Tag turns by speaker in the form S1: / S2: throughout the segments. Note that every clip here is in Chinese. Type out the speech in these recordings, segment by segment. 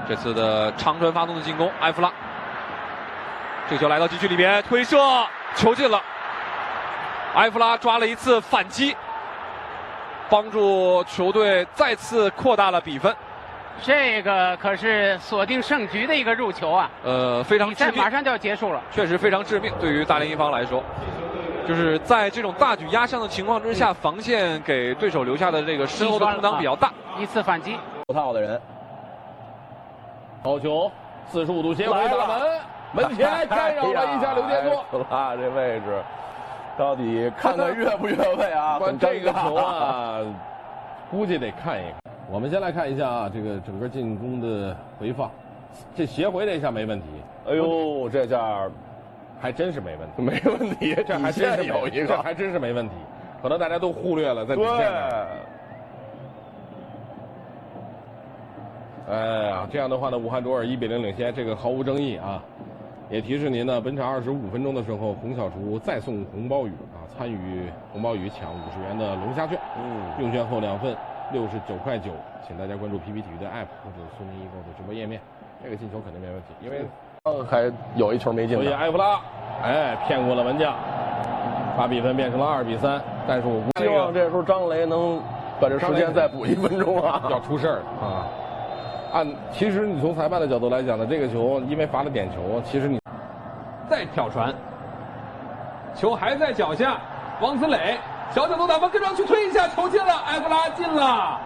S1: 这次的长传发动的进攻，埃弗拉，这球来到禁区里面，推射，球进了。埃弗拉抓了一次反击，帮助球队再次扩大了比分。
S2: 这个可是锁定胜局的一个入球啊！
S1: 非常致命，
S2: 比赛马上就要结束了，
S1: 确实非常致命。对于大连一方来说，就是在这种大举压上的情况之下，防线给对手留下的这个身后的空档比较大。
S2: 一次反击，
S3: 头套的人，好球，45度斜回大门，门前干扰了一下刘殿座。
S4: 啊，这位置到底看看越不越位啊？
S3: 关这个球啊，估计得看一看。我们先来看一下啊，这个整个进攻的回放，这斜回这一下没问题。
S4: 哎呦，这下
S3: 还真是没问题，
S4: 没问题，
S3: 这还真是
S4: 有一个，
S3: 这还真是没问题。可能大家都忽略了在底线上。哎呀，这样的话呢，武汉卓尔1比0领先，这个毫无争议啊。也提示您呢，本场25分钟的时候，洪小厨再送红包雨啊，参与红包雨抢50元的龙虾券，用券后2份69.9块，请大家关注 PP 体育的 app 或者苏宁易购的直播页面。这个进球肯定没问题，因为
S4: 还有一球没进。
S3: 所以埃弗拉，骗过了门将，把比分变成了2比3。但是我
S4: 希望这时候张雷能把这时间再补1分钟啊，
S3: 要出事儿了啊！其实你从裁判的角度来讲呢，这个球因为罚了点球，其实你
S1: 再挑传，球还在脚下，王子磊小角度打分，跟上去推一下，球进了，埃弗拉进了。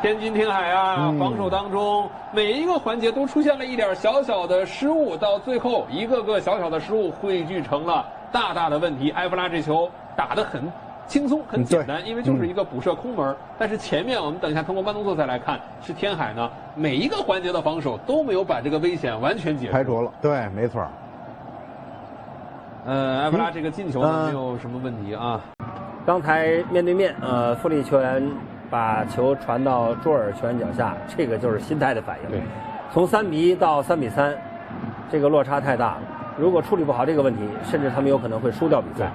S1: 天津天海啊，防守当中每一个环节都出现了一点小小的失误，到最后一个个小小的失误汇聚成了大大的问题。埃弗拉这球打得很轻松，很简单，因为就是一个补射空门。但是前面我们等一下通过慢动作再来看，是天海呢每一个环节的防守都没有把这个危险完全解除，
S5: 排除了。对，没错。
S1: 埃弗拉这个进球呢没有什么问题啊。
S6: 刚才面对面，富力球员把球传到卓尔球员脚下，这个就是心态的反应。
S3: 对，
S6: 从3比1到3比3，这个落差太大了。如果处理不好这个问题，甚至他们有可能会输掉比赛。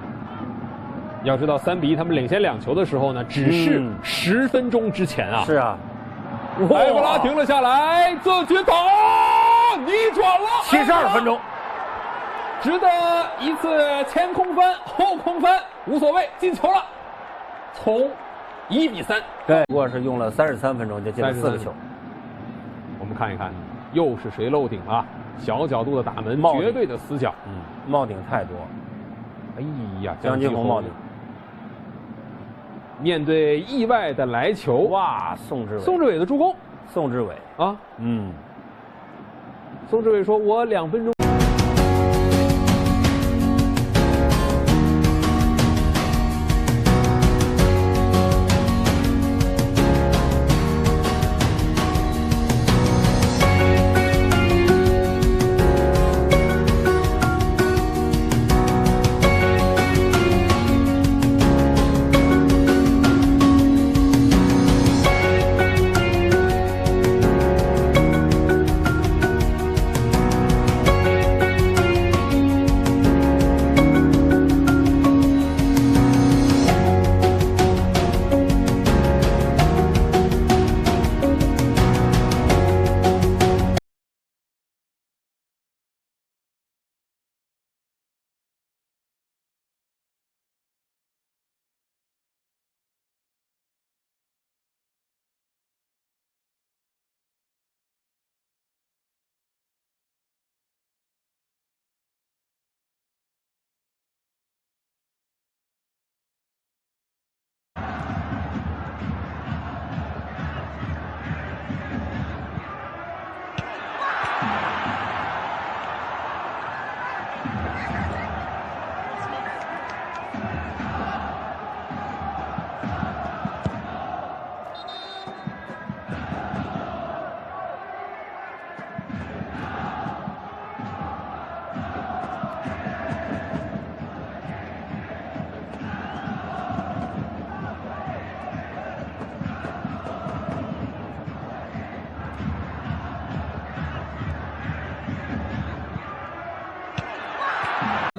S7: 要知道3比1他们领先2球的时候呢，只是10分钟之前啊。
S6: 是啊，
S7: 埃弗拉停了下来，这绝倒，逆转了。
S6: 72分钟，
S7: 值得一次前空翻后空翻，无所谓，进球了。从1比3，
S6: 对，不过是用了33分钟就进了4个球。
S7: 我们看一看，又是谁漏顶了？小角度的打门，绝对的死角。
S6: 冒顶太多。
S7: 哎呀，
S6: 江金红冒顶。
S7: 面对意外的来球，
S6: 哇，宋志
S7: 伟的助攻，
S6: 宋志伟
S7: 啊，宋志伟说：“我2分钟。”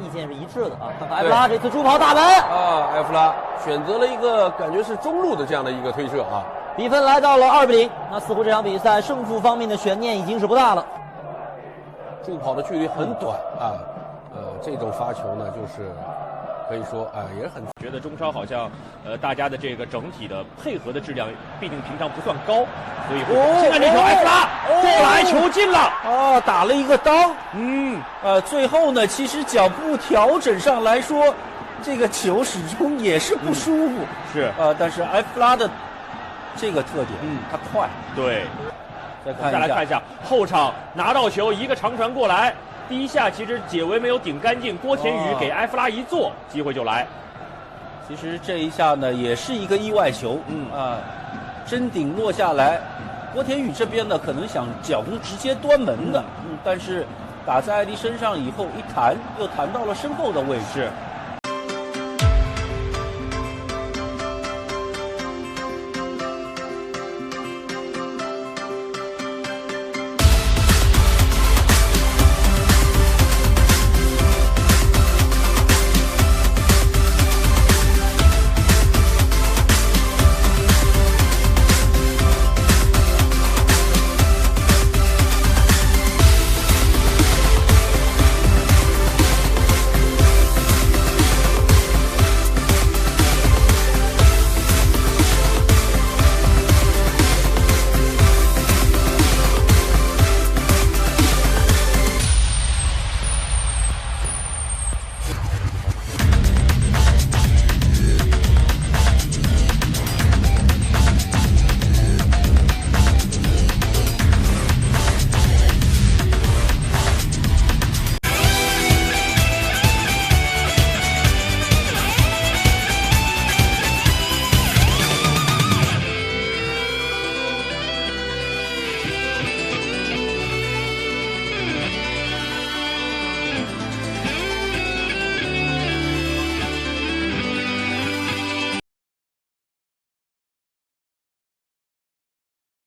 S8: 意见是一致的啊。看看埃弗拉这次助跑大门
S4: 啊，埃弗拉选择了一个感觉是中路的这样的一个推射啊，
S8: 比分来到了2比0。那似乎这场比赛胜负方面的悬念已经是不大了。
S5: 助跑的距离很短啊，这种发球呢，就是可以说也是很。
S9: 觉得中超好像大家的这个整体的配合的质量，毕竟平常不算高，所以现在这球埃弗拉过来球进了
S10: 打了一个裆，最后呢，其实脚步调整上来说，这个球始终也是不舒服，
S9: 是
S10: 但是埃弗拉的这个特点，他快，
S9: 对。
S10: 再
S9: 来看一下后场拿到球，一个长传过来，第一下其实解围没有顶干净，郭田雨给埃弗拉一做，机会就来。
S10: 其实这一下呢也是一个意外球，真顶落下来，郭田雨这边呢可能想脚攻直接端门的，但是打在艾迪身上以后一弹，又弹到了身后的位置。